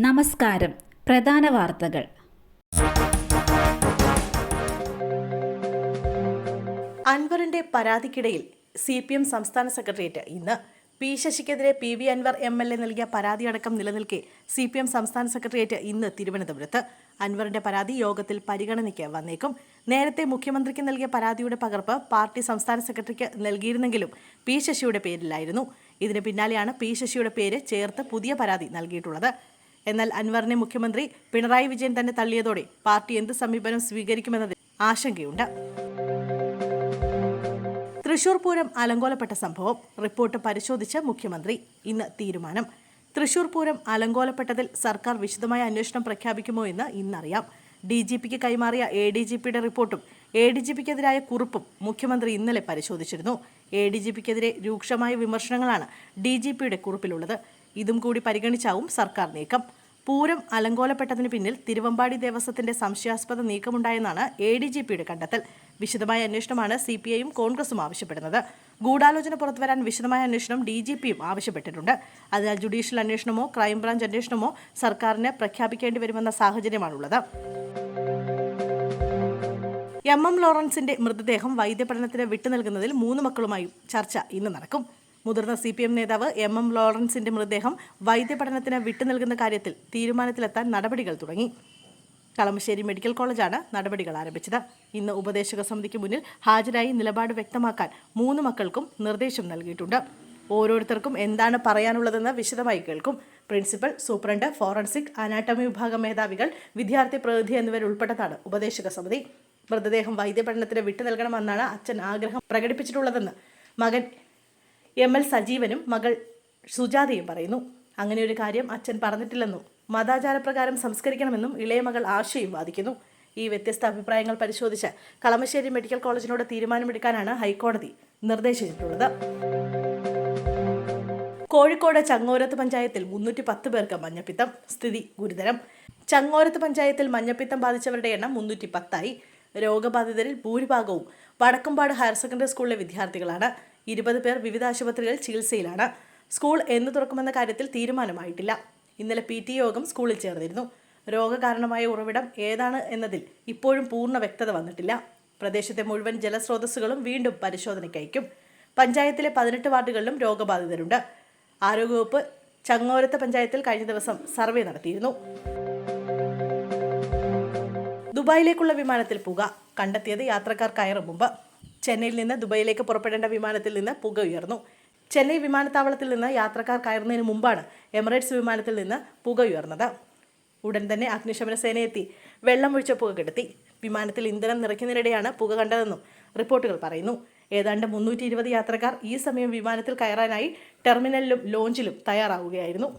നമസ്കാരം. പ്രധാന വാർത്തകൾ. അൻവറിന്റെ പരാതിക്കിടയിൽ CPM സംസ്ഥാന സെക്രട്ടേറിയറ്റ് ഇന്ന് പി ശശിക്കെതിരെ PV അൻവർ MLA നൽകിയ പരാതിയടക്കം നിലനിൽക്കെ CPM സംസ്ഥാന സെക്രട്ടേറിയറ്റ് ഇന്ന് തിരുവനന്തപുരത്ത്. അൻവറിന്റെ പരാതി യോഗത്തിൽ പരിഗണനയ്ക്ക് വന്നേക്കും. നേരത്തെ മുഖ്യമന്ത്രിക്ക് നൽകിയ പരാതിയുടെ പകർപ്പ് പാർട്ടി സംസ്ഥാന സെക്രട്ടറിക്ക് നൽകിയിരുന്നെങ്കിലും പി ശശിയുടെ പേരിലായിരുന്നു. ഇതിന് പിന്നാലെയാണ് പി ശശിയുടെ പേര് ചേർത്ത് പുതിയ പരാതി നൽകിയിട്ടുള്ളത്. എന്നാൽ അൻവറിനെ മുഖ്യമന്ത്രി പിണറായി വിജയൻ തന്നെ തള്ളിയതോടെ പാർട്ടി എന്ത് സമീപനം സ്വീകരിക്കുമെന്നതിൽ ആശങ്കയുണ്ട്. തൃശൂർ പൂരം അലങ്കോലപ്പെട്ട സംഭവം റിപ്പോർട്ട് പരിശോധിച്ച് മുഖ്യമന്ത്രി. ഇന്ന് തീരുമാനം. തൃശൂർ പൂരം അലങ്കോലപ്പെട്ടതിൽ സർക്കാർ വിശദമായ അന്വേഷണം പ്രഖ്യാപിക്കുമോ എന്ന് ഇന്നറിയാം. DGPക്ക് കൈമാറിയ ADGPയുടെ റിപ്പോർട്ടും ADGPക്കെതിരായ കുറിപ്പും മുഖ്യമന്ത്രി ഇന്നലെ പരിശോധിച്ചിരുന്നു. ADGPക്കെതിരെ രൂക്ഷമായ വിമർശനങ്ങളാണ് DGPയുടെ കുറിപ്പിലുള്ളത്. ഇതും കൂടി പരിഗണിച്ചാവും സർക്കാർ നീക്കം. പൂരം അലങ്കോലപ്പെട്ടതിന് പിന്നിൽ തിരുവമ്പാടി ദേവസ്വത്തിന്റെ സംശയാസ്പദ നീക്കമുണ്ടായെന്നാണ് ADGPയുടെ കണ്ടെത്തൽ. വിശദമായ അന്വേഷണമാണ് CPIയും കോൺഗ്രസും ആവശ്യപ്പെടുന്നത്. ഗൂഢാലോചന പുറത്തുവരാൻ വിശദമായ അന്വേഷണം DGPയും ആവശ്യപ്പെട്ടിട്ടുണ്ട്. അതിനാൽ ജുഡീഷ്യൽ അന്വേഷണമോ ക്രൈംബ്രാഞ്ച് അന്വേഷണമോ സർക്കാരിന് പ്രഖ്യാപിക്കേണ്ടി വരുമെന്ന സാഹചര്യമാണുള്ളത്. MM ലോറൻസിന്റെ മൃതദേഹം വൈദ്യപഠനത്തിന് വിട്ടുനൽകുന്നതിൽ 3 മക്കളുമായും ചർച്ച ഇന്ന് നടക്കും. മുതിർന്ന CPM നേതാവ് MM ലോറൻസിന്റെ മൃതദേഹം വൈദ്യപഠനത്തിന് വിട്ടുനൽകുന്ന കാര്യത്തിൽ തീരുമാനത്തിലെത്താൻ നടപടികൾ തുടങ്ങി. കളമശ്ശേരി മെഡിക്കൽ കോളേജാണ് നടപടികൾ ആരംഭിച്ചത്. ഇന്ന് ഉപദേശക സമിതിക്ക് മുന്നിൽ ഹാജരായി നിലപാട് വ്യക്തമാക്കാൻ 3 മക്കൾക്കും നിർദ്ദേശം നൽകിയിട്ടുണ്ട്. ഓരോരുത്തർക്കും എന്താണ് പറയാനുള്ളതെന്ന് വിശദമായി കേൾക്കും. പ്രിൻസിപ്പൽ, സൂപ്രണ്ട്, ഫോറൻസിക്, അനാട്ടമി വിഭാഗം മേധാവികൾ, വിദ്യാർത്ഥി പ്രതിനിധി എന്നിവരുൾപ്പെട്ടതാണ് ഉപദേശക സമിതി. മൃതദേഹം വൈദ്യപഠനത്തിന് വിട്ടു നൽകണമെന്നാണ് അച്ഛൻ ആഗ്രഹം പ്രകടിപ്പിച്ചിട്ടുള്ളതെന്ന് മകൻ ML സജീവനും മകൾ സുജാതയും പറയുന്നു. അങ്ങനെയൊരു കാര്യം അച്ഛൻ പറഞ്ഞിട്ടില്ലെന്നും മതാചാരപ്രകാരം സംസ്കരിക്കണമെന്നും ഇളയ മകൾ ആശയും വാദിക്കുന്നു. ഈ വ്യത്യസ്ത അഭിപ്രായങ്ങൾ പരിശോധിച്ച് കളമശ്ശേരി മെഡിക്കൽ കോളേജിനോട് തീരുമാനമെടുക്കാനാണ് ഹൈക്കോടതി നിർദ്ദേശിച്ചിട്ടുള്ളത്. കോഴിക്കോട് ചങ്ങോരത്ത് പഞ്ചായത്തിൽ 310 പേർക്ക് മഞ്ഞപ്പിത്തം. സ്ഥിതി ഗുരുതരം. ചങ്ങോരത്ത് പഞ്ചായത്തിൽ മഞ്ഞപ്പിത്തം ബാധിച്ചവരുടെ എണ്ണം 310ആയി. രോഗബാധിതരിൽ ഭൂരിഭാഗവും വടക്കുംപാട് ഹയർ സെക്കൻഡറി സ്കൂളിലെ വിദ്യാർത്ഥികളാണ്. 20 പേർ വിവിധ ആശുപത്രികളിൽ ചികിത്സയിലാണ്. സ്കൂൾ എന്ന് തുറക്കുമെന്ന കാര്യത്തിൽ തീരുമാനമായിട്ടില്ല. ഇന്നലെ PT യോഗം സ്കൂളിൽ ചേർന്നിരുന്നു. രോഗകാരണമായ ഉറവിടം ഏതാണ് എന്നതിൽ ഇപ്പോഴും പൂർണ്ണ വ്യക്തത വന്നിട്ടില്ല. പ്രദേശത്തെ മുഴുവൻ ജലസ്രോതസ്സുകളും വീണ്ടും പരിശോധനയ്ക്കയക്കും. പഞ്ചായത്തിലെ 18 വാർഡുകളിലും രോഗബാധിതരുണ്ട്. ആരോഗ്യവകുപ്പ് ചങ്ങോരത്ത് പഞ്ചായത്തിൽ കഴിഞ്ഞ ദിവസം സർവേ നടത്തിയിരുന്നു. ദുബായിലേക്കുള്ള വിമാനത്തിൽ പുക കണ്ടെത്തിയത് യാത്രക്കാർ കയറും മുമ്പ്. ചെന്നൈയിൽ നിന്ന് ദുബായിലേക്ക് പുറപ്പെടേണ്ട വിമാനത്തിൽ നിന്ന് പുക ഉയർന്നു. ചെന്നൈ വിമാനത്താവളത്തിൽ നിന്ന് യാത്രക്കാർ കയറുന്നതിന് മുമ്പാണ് എമിറേറ്റ്സ് വിമാനത്തിൽ നിന്ന് പുക ഉയർന്നത്. ഉടൻ തന്നെ അഗ്നിശമന സേന എത്തി വെള്ളം ഒഴിച്ച പുക കെടുത്തി. വിമാനത്തിൽ ഇന്ധനം നിറയ്ക്കുന്നതിനിടെയാണ് പുക കണ്ടതെന്നും റിപ്പോർട്ടുകൾ പറയുന്നു. ഏതാണ്ട് 320 യാത്രക്കാർ ഈ സമയം വിമാനത്തിൽ കയറാനായി ടെർമിനലിലും ലോഞ്ചിലും തയ്യാറാവുകയായിരുന്നു.